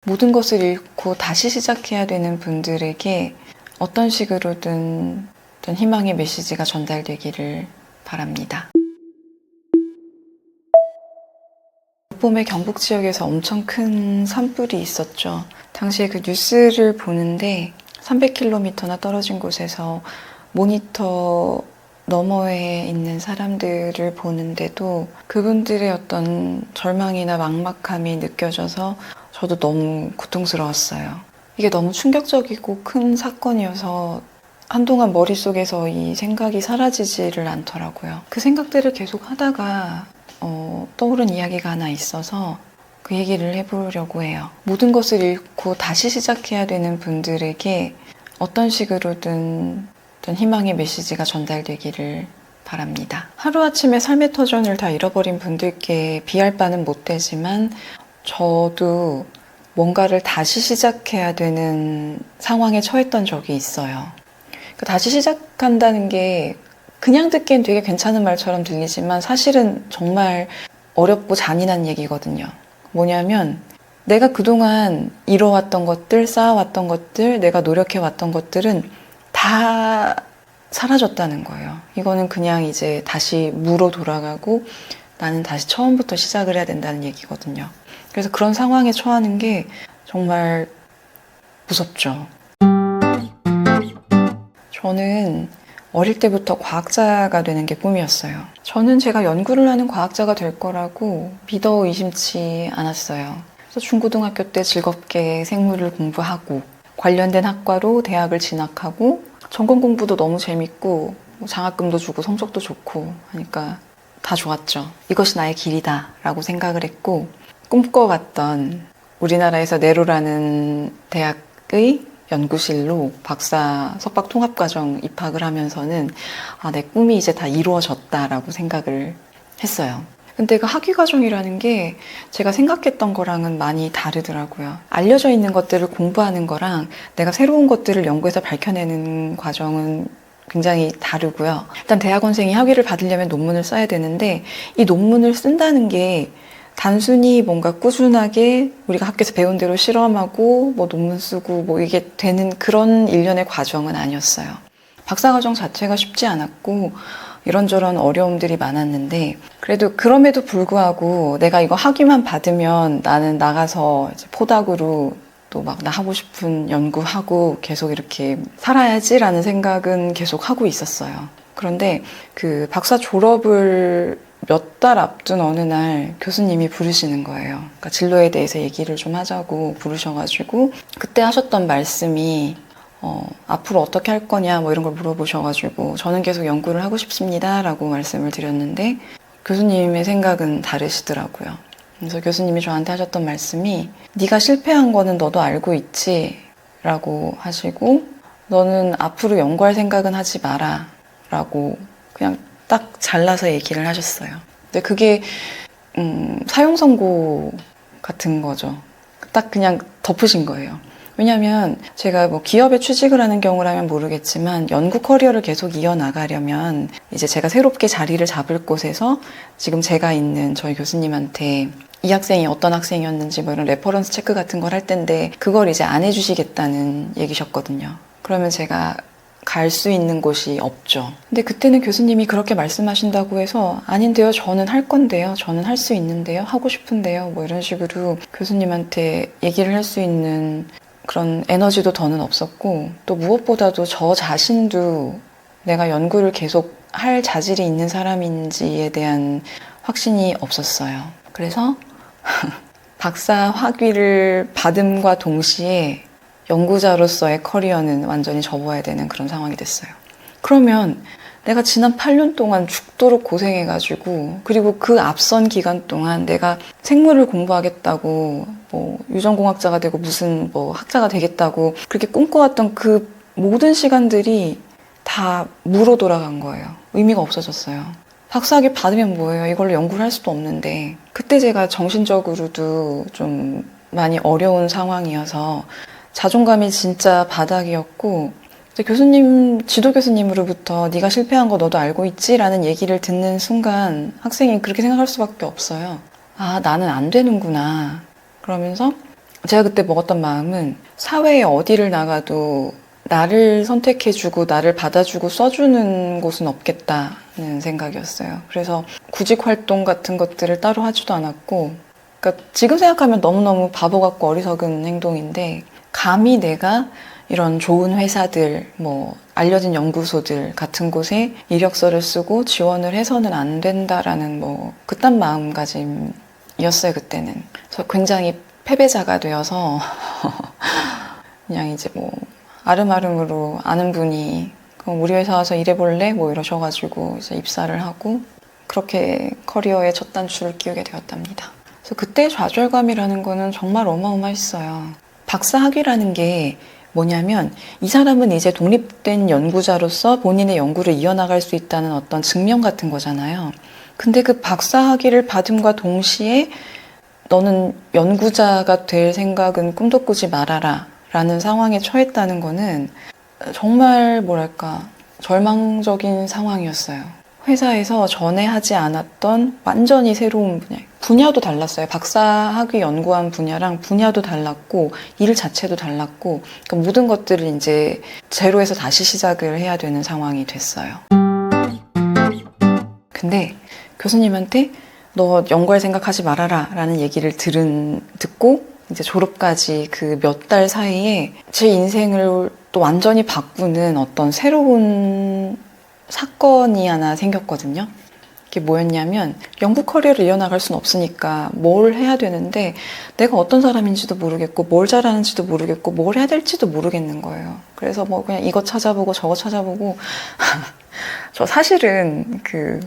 모든 것을 잃고 다시 시작해야 되는 분들에게 어떤 식으로든 어떤 희망의 메시지가 전달되기를 바랍니다. 봄에 경북 지역에서 엄청 큰 산불이 있었죠. 당시에 그 뉴스를 보는데 300km나 떨어진 곳에서 모니터 너머에 있는 사람들을 보는데도 그분들의 어떤 절망이나 막막함이 느껴져서 저도 너무 고통스러웠어요. 이게 너무 충격적이고 큰 사건이어서 한동안 머릿속에서 이 생각이 사라지지를 않더라고요. 그 생각들을 계속 하다가 떠오른 이야기가 하나 있어서 그 얘기를 해보려고 해요. 모든 것을 잃고 다시 시작해야 되는 분들에게 어떤 식으로든 어떤 희망의 메시지가 전달되기를 바랍니다. 하루아침에 삶의 터전을 다 잃어버린 분들께 비할 바는 못 되지만 저도 뭔가를 다시 시작해야 되는 상황에 처했던 적이 있어요. 다시 시작한다는 게 그냥 듣기엔 되게 괜찮은 말처럼 들리지만 사실은 정말 어렵고 잔인한 얘기거든요. 뭐냐면 내가 그동안 이뤄왔던 것들, 쌓아왔던 것들, 내가 노력해왔던 것들은 다 사라졌다는 거예요. 이거는 그냥 이제 다시 무로 돌아가고 나는 다시 처음부터 시작을 해야 된다는 얘기거든요. 그래서 그런 상황에 처하는 게 정말 무섭죠. 저는 어릴 때부터 과학자가 되는 게 꿈이었어요. 저는 제가 연구를 하는 과학자가 될 거라고 믿어 의심치 않았어요. 그래서 중고등학교 때 즐겁게 생물을 공부하고 관련된 학과로 대학을 진학하고 전공 공부도 너무 재밌고 장학금도 주고 성적도 좋고 하니까 다 좋았죠. 이것이 나의 길이다 라고 생각을 했고 꿈꿔왔던 우리나라에서 네로라는 대학의 연구실로 박사 석박 통합과정 입학을 하면서는 내 꿈이 이제 다 이루어졌다라고 생각을 했어요. 근데 그 학위과정이라는 게 제가 생각했던 거랑은 많이 다르더라고요. 알려져 있는 것들을 공부하는 거랑 내가 새로운 것들을 연구해서 밝혀내는 과정은 굉장히 다르고요. 일단 대학원생이 학위를 받으려면 논문을 써야 되는데 이 논문을 쓴다는 게 단순히 뭔가 꾸준하게 우리가 학교에서 배운 대로 실험하고 뭐 논문 쓰고 뭐 이게 되는 그런 일련의 과정은 아니었어요. 박사과정 자체가 쉽지 않았고 이런저런 어려움들이 많았는데 그래도 그럼에도 불구하고 내가 이거 학위만 받으면 나는 나가서 이제 포닥으로 또 막 나 하고 싶은 연구하고 계속 이렇게 살아야지라는 생각은 계속 하고 있었어요. 그런데 그 박사 졸업을 몇 달 앞둔 어느 날 교수님이 부르시는 거예요. 그러니까 진로에 대해서 얘기를 좀 하자고 부르셔가지고 그때 하셨던 말씀이 앞으로 어떻게 할 거냐 뭐 이런 걸 물어보셔가지고 저는 계속 연구를 하고 싶습니다 라고 말씀을 드렸는데 교수님의 생각은 다르시더라고요. 그래서 교수님이 저한테 하셨던 말씀이 네가 실패한 거는 너도 알고 있지 라고 하시고 너는 앞으로 연구할 생각은 하지 마라 라고 그냥 딱 잘라서 얘기를 하셨어요. 근데 그게 사형 선고 같은 거죠. 딱 그냥 덮으신 거예요. 왜냐하면 제가 뭐 기업에 취직을 하는 경우라면 모르겠지만 연구 커리어를 계속 이어나가려면 이제 제가 새롭게 자리를 잡을 곳에서 지금 제가 있는 저희 교수님한테 이 학생이 어떤 학생이었는지 뭐 이런 레퍼런스 체크 같은 걸 할 텐데 그걸 이제 안 해주시겠다는 얘기셨거든요. 그러면 제가 갈 수 있는 곳이 없죠. 근데 그때는 교수님이 그렇게 말씀하신다고 해서 아닌데요, 저는 할 건데요, 저는 할 수 있는데요, 하고 싶은데요, 뭐 이런 식으로 교수님한테 얘기를 할 수 있는 그런 에너지도 더는 없었고 또 무엇보다도 저 자신도 내가 연구를 계속 할 자질이 있는 사람인지에 대한 확신이 없었어요. 그래서 박사 학위를 받음과 동시에 연구자로서의 커리어는 완전히 접어야 되는 그런 상황이 됐어요. 그러면 내가 지난 8년 동안 죽도록 고생해가지고 그리고 그 앞선 기간 동안 내가 생물을 공부하겠다고 뭐 유전공학자가 되고 무슨 뭐 학자가 되겠다고 그렇게 꿈꿔왔던 그 모든 시간들이 다 무로 돌아간 거예요. 의미가 없어졌어요. 박사학위 받으면 뭐예요? 이걸로 연구를 할 수도 없는데 그때 제가 정신적으로도 좀 많이 어려운 상황이어서 자존감이 진짜 바닥이었고 교수님, 지도 교수님으로부터 네가 실패한 거 너도 알고 있지? 라는 얘기를 듣는 순간 학생이 그렇게 생각할 수밖에 없어요. 아, 나는 안 되는구나. 그러면서 제가 그때 먹었던 마음은 사회에 어디를 나가도 나를 선택해주고 나를 받아주고 써주는 곳은 없겠다는 생각이었어요. 그래서 구직 활동 같은 것들을 따로 하지도 않았고, 그러니까 지금 생각하면 너무너무 바보 같고 어리석은 행동인데, 감히 내가 이런 좋은 회사들, 뭐 알려진 연구소들 같은 곳에 이력서를 쓰고 지원을 해서는 안 된다라는 뭐 그딴 마음가짐이었어요, 그때는. 그래서 굉장히 패배자가 되어서 그냥 이제 뭐 아름아름으로 아는 분이 그럼 우리 회사 와서 일해볼래? 뭐 이러셔가지고 이제 입사를 하고 그렇게 커리어의 첫 단추를 끼우게 되었답니다. 그래서 그때 좌절감이라는 거는 정말 어마어마했어요. 박사학위라는 게 뭐냐면 이 사람은 이제 독립된 연구자로서 본인의 연구를 이어나갈 수 있다는 어떤 증명 같은 거잖아요. 근데 그 박사학위를 받음과 동시에 너는 연구자가 될 생각은 꿈도 꾸지 말아라 라는 상황에 처했다는 거는 정말 뭐랄까 절망적인 상황이었어요. 회사에서 전에 하지 않았던 완전히 새로운 분야도 달랐어요. 박사학위 연구한 분야랑 분야도 달랐고 일 자체도 달랐고 그러니까 모든 것들을 이제 제로에서 다시 시작을 해야 되는 상황이 됐어요. 근데 교수님한테 너 연구할 생각하지 말아라 라는 얘기를 듣고 이제 졸업까지 그 몇 달 사이에 제 인생을 또 완전히 바꾸는 어떤 새로운 사건이 하나 생겼거든요. 그게 뭐였냐면 연구 커리어를 이어나갈 수는 없으니까 뭘 해야 되는데 내가 어떤 사람인지도 모르겠고 뭘 잘하는지도 모르겠고 뭘 해야 될지도 모르겠는 거예요. 그래서 뭐 그냥 이거 찾아보고 저거 찾아보고 저 사실은 그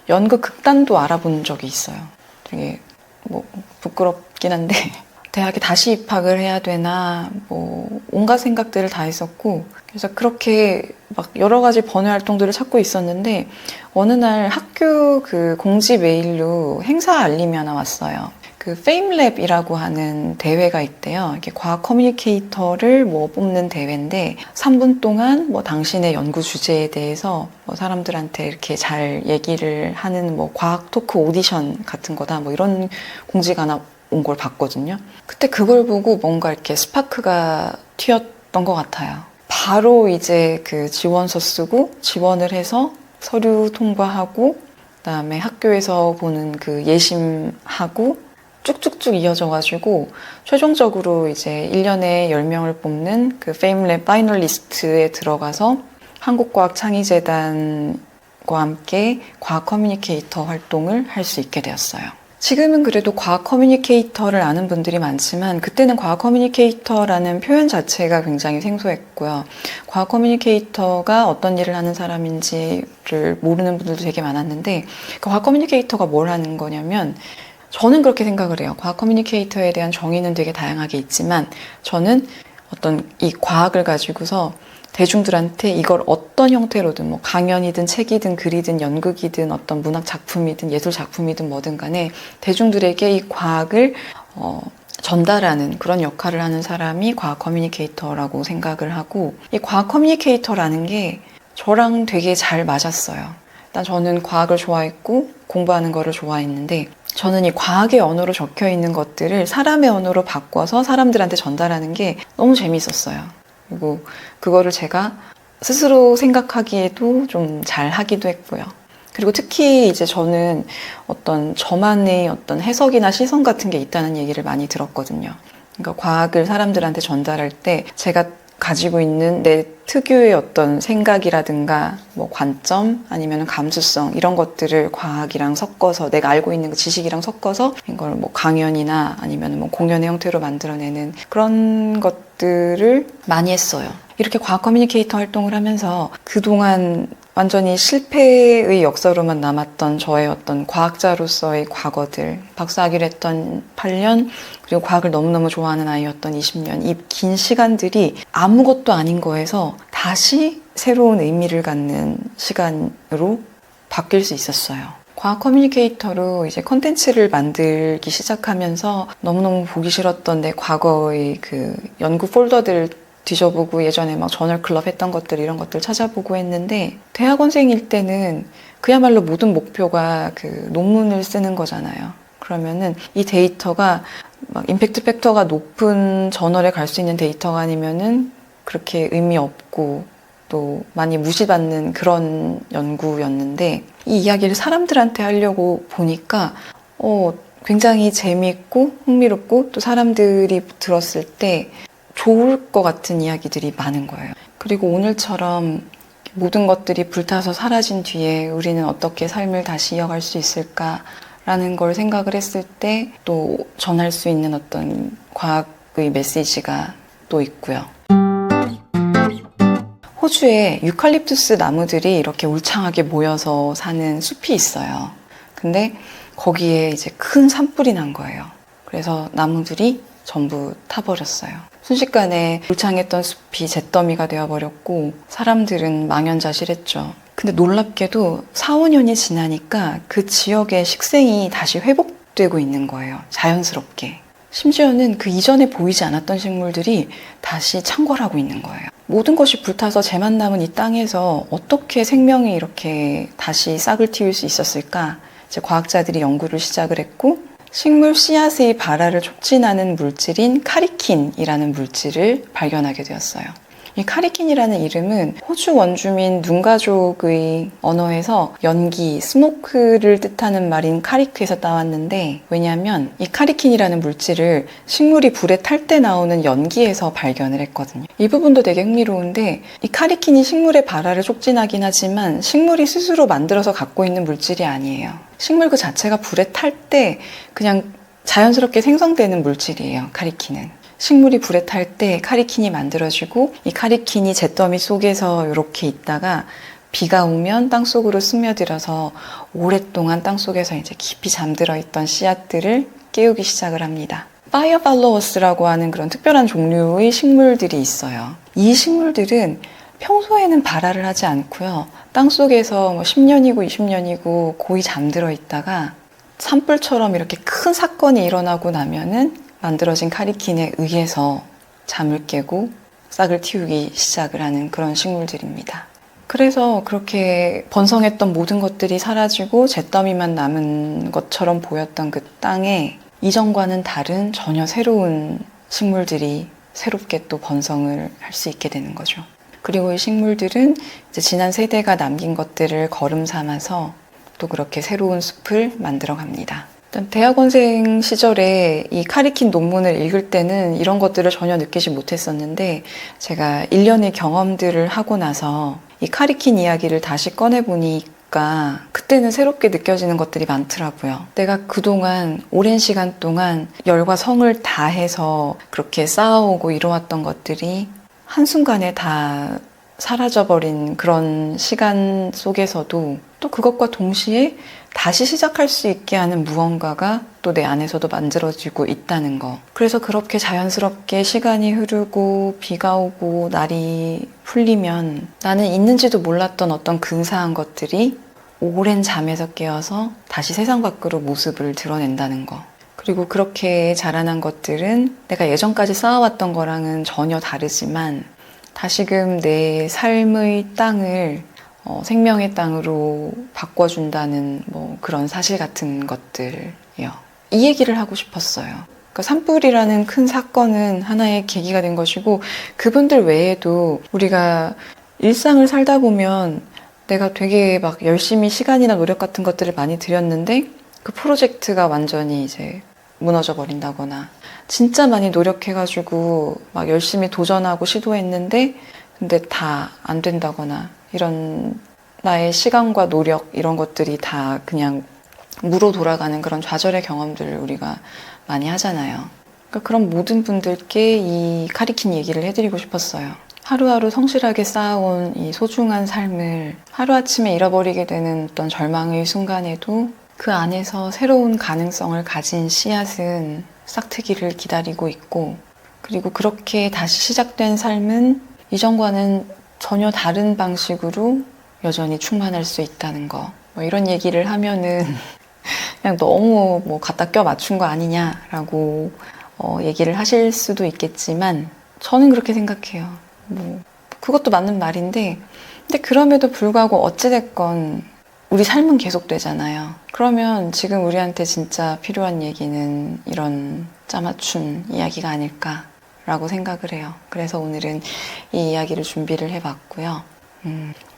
연극 극단도 알아본 적이 있어요. 되게 뭐 부끄럽긴 한데 대학에 다시 입학을 해야 되나 뭐 온갖 생각들을 다 했었고 그래서 그렇게 막 여러 가지 번외 활동들을 찾고 있었는데 어느 날 학교 그 공지 메일로 행사 알림이 하나 왔어요. 그 페임랩이라고 하는 대회가 있대요. 이게 과학 커뮤니케이터를 뭐 뽑는 대회인데 3분 동안 뭐 당신의 연구 주제에 대해서 뭐 사람들한테 이렇게 잘 얘기를 하는 뭐 과학 토크 오디션 같은 거다 뭐 이런 공지가 하나 온 걸 봤거든요. 그때 그걸 보고 뭔가 이렇게 스파크가 튀었던 것 같아요. 바로 이제 그 지원서 쓰고 지원을 해서 서류 통과하고 그다음에 학교에서 보는 그 예심하고 쭉쭉쭉 이어져가지고 최종적으로 이제 1년에 10명을 뽑는 그 페임랩 파이널리스트에 들어가서 한국과학창의재단과 함께 과학 커뮤니케이터 활동을 할 수 있게 되었어요. 지금은 그래도 과학 커뮤니케이터를 아는 분들이 많지만 그때는 과학 커뮤니케이터라는 표현 자체가 굉장히 생소했고요. 과학 커뮤니케이터가 어떤 일을 하는 사람인지를 모르는 분들도 되게 많았는데 그 과학 커뮤니케이터가 뭘 하는 거냐면 저는 그렇게 생각을 해요. 과학 커뮤니케이터에 대한 정의는 되게 다양하게 있지만 저는 어떤 이 과학을 가지고서 대중들한테 이걸 어떤 형태로든 뭐 강연이든 책이든 글이든 연극이든 어떤 문학 작품이든 예술 작품이든 뭐든 간에 대중들에게 이 과학을 전달하는 그런 역할을 하는 사람이 과학 커뮤니케이터라고 생각을 하고 이 과학 커뮤니케이터라는 게 저랑 되게 잘 맞았어요. 일단 저는 과학을 좋아했고 공부하는 거를 좋아했는데 저는 이 과학의 언어로 적혀 있는 것들을 사람의 언어로 바꿔서 사람들한테 전달하는 게 너무 재밌었어요. 그리고 그거를 제가 스스로 생각하기에도 좀 잘 하기도 했고요. 그리고 특히 이제 저는 어떤 저만의 어떤 해석이나 시선 같은 게 있다는 얘기를 많이 들었거든요. 그러니까 과학을 사람들한테 전달할 때 제가 가지고 있는 내 특유의 어떤 생각이라든가 뭐 관점 아니면 감수성 이런 것들을 과학이랑 섞어서 내가 알고 있는 그 지식이랑 섞어서 이걸 뭐 강연이나 아니면 뭐 공연의 형태로 만들어내는 그런 것들을 많이 했어요. 이렇게 과학 커뮤니케이터 활동을 하면서 그동안 완전히 실패의 역사로만 남았던 저의 어떤 과학자로서의 과거들, 박사학위를 했던 8년, 그리고 과학을 너무너무 좋아하는 아이였던 20년, 이 긴 시간들이 아무것도 아닌 거에서 다시 새로운 의미를 갖는 시간으로 바뀔 수 있었어요. 과학 커뮤니케이터로 이제 컨텐츠를 만들기 시작하면서 너무너무 보기 싫었던 내 과거의 그 연구 폴더들을 뒤져보고 예전에 막 저널 클럽 했던 것들 이런 것들 찾아보고 했는데 대학원생일 때는 그야말로 모든 목표가 그 논문을 쓰는 거잖아요. 그러면은 이 데이터가 막 임팩트 팩터가 높은 저널에 갈 수 있는 데이터가 아니면은 그렇게 의미 없고 또 많이 무시받는 그런 연구였는데, 이 이야기를 사람들한테 하려고 보니까 굉장히 재미있고 흥미롭고 또 사람들이 들었을 때 좋을 것 같은 이야기들이 많은 거예요. 그리고 오늘처럼 모든 것들이 불타서 사라진 뒤에 우리는 어떻게 삶을 다시 이어갈 수 있을까라는 걸 생각을 했을 때 또 전할 수 있는 어떤 과학의 메시지가 또 있고요. 호주에 유칼립투스 나무들이 이렇게 울창하게 모여서 사는 숲이 있어요. 근데 거기에 이제 큰 산불이 난 거예요. 그래서 나무들이 전부 타버렸어요. 순식간에 울창했던 숲이 잿더미가 되어버렸고 사람들은 망연자실했죠. 근데 놀랍게도 4, 5년이 지나니까 그 지역의 식생이 다시 회복되고 있는 거예요. 자연스럽게. 심지어는 그 이전에 보이지 않았던 식물들이 다시 창궐하고 있는 거예요. 모든 것이 불타서 재만 남은 이 땅에서 어떻게 생명이 이렇게 다시 싹을 틔울 수 있었을까? 이제 과학자들이 연구를 시작을 했고, 식물 씨앗의 발화를 촉진하는 물질인 카리킨이라는 물질을 발견하게 되었어요. 이 카리킨이라는 이름은 호주 원주민 눈가족의 언어에서 연기, 스모크를 뜻하는 말인 카리크에서 따왔는데, 왜냐하면 이 카리킨이라는 물질을 식물이 불에 탈 때 나오는 연기에서 발견을 했거든요. 이 부분도 되게 흥미로운데, 이 카리킨이 식물의 발화를 촉진하긴 하지만 식물이 스스로 만들어서 갖고 있는 물질이 아니에요. 식물 그 자체가 불에 탈 때 그냥 자연스럽게 생성되는 물질이에요, 카리킨은. 식물이 불에 탈 때 카리킨이 만들어지고, 이 카리킨이 잿더미 속에서 이렇게 있다가 비가 오면 땅속으로 스며들어서 오랫동안 땅속에서 이제 깊이 잠들어 있던 씨앗들을 깨우기 시작을 합니다. 파이어 팔로워스라고 하는 그런 특별한 종류의 식물들이 있어요. 이 식물들은 평소에는 발화를 하지 않고요. 땅속에서 10년이고 20년이고 고이 잠들어 있다가 산불처럼 이렇게 큰 사건이 일어나고 나면은 만들어진 카리킨에 의해서 잠을 깨고 싹을 틔우기 시작을 하는 그런 식물들입니다. 그래서 그렇게 번성했던 모든 것들이 사라지고 잿더미만 남은 것처럼 보였던 그 땅에 이전과는 다른 전혀 새로운 식물들이 새롭게 또 번성을 할 수 있게 되는 거죠. 그리고 이 식물들은 이제 지난 세대가 남긴 것들을 거름 삼아서 또 그렇게 새로운 숲을 만들어 갑니다. 대학원생 시절에 이 카리킨 논문을 읽을 때는 이런 것들을 전혀 느끼지 못했었는데, 제가 1년의 경험들을 하고 나서 이 카리킨 이야기를 다시 꺼내보니까 그때는 새롭게 느껴지는 것들이 많더라고요. 내가 그동안 오랜 시간 동안 열과 성을 다해서 그렇게 쌓아오고 이뤄왔던 것들이 한순간에 다 사라져버린 그런 시간 속에서도 또 그것과 동시에 다시 시작할 수 있게 하는 무언가가 또 내 안에서도 만들어지고 있다는 거. 그래서 그렇게 자연스럽게 시간이 흐르고 비가 오고 날이 풀리면 나는 있는지도 몰랐던 어떤 근사한 것들이 오랜 잠에서 깨어서 다시 세상 밖으로 모습을 드러낸다는 거. 그리고 그렇게 자라난 것들은 내가 예전까지 쌓아왔던 거랑은 전혀 다르지만 다시금 내 삶의 땅을 생명의 땅으로 바꿔준다는 그런 사실 같은 것들이요. 이 얘기를 하고 싶었어요. 그러니까 산불이라는 큰 사건은 하나의 계기가 된 것이고, 그분들 외에도 우리가 일상을 살다 보면 내가 되게 막 열심히 시간이나 노력 같은 것들을 많이 들였는데 그 프로젝트가 완전히 이제 무너져 버린다거나, 진짜 많이 노력해가지고 막 열심히 도전하고 시도했는데 근데 다 안 된다거나, 이런 나의 시간과 노력 이런 것들이 다 그냥 무로 돌아가는 그런 좌절의 경험들을 우리가 많이 하잖아요. 그러니까 그런 모든 분들께 이 카리킨 얘기를 해드리고 싶었어요. 하루하루 성실하게 쌓아온 이 소중한 삶을 하루아침에 잃어버리게 되는 어떤 절망의 순간에도 그 안에서 새로운 가능성을 가진 씨앗은 싹트기를 기다리고 있고, 그리고 그렇게 다시 시작된 삶은 이전과는 전혀 다른 방식으로 여전히 충만할 수 있다는 거. 이런 얘기를 하면은 그냥 너무 갖다 껴 맞춘 거 아니냐라고 얘기를 하실 수도 있겠지만, 저는 그렇게 생각해요. 그것도 맞는 말인데, 근데 그럼에도 불구하고 어찌됐건 우리 삶은 계속되잖아요. 그러면 지금 우리한테 진짜 필요한 얘기는 이런 짜맞춘 이야기가 아닐까라고 생각을 해요. 그래서 오늘은 이 이야기를 준비를 해봤고요.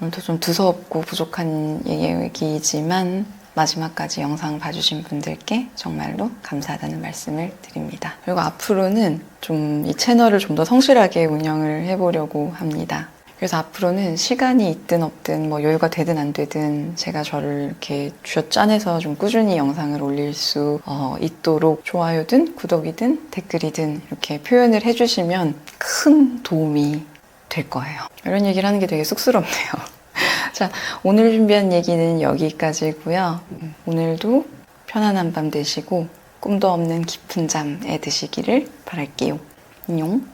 오늘도 좀 두서없고 부족한 얘기이지만 마지막까지 영상 봐주신 분들께 정말로 감사하다는 말씀을 드립니다. 그리고 앞으로는 좀 이 채널을 좀 더 성실하게 운영을 해보려고 합니다. 그래서 앞으로는 시간이 있든 없든 뭐 여유가 되든 안 되든 제가 저를 이렇게 쥐어짜내서 좀 꾸준히 영상을 올릴 수 있도록 좋아요든 구독이든 댓글이든 이렇게 표현을 해주시면 큰 도움이 될 거예요. 이런 얘기를 하는 게 되게 쑥스럽네요. 자, 오늘 준비한 얘기는 여기까지고요. 오늘도 편안한 밤 되시고 꿈도 없는 깊은 잠에 드시기를 바랄게요. 안녕.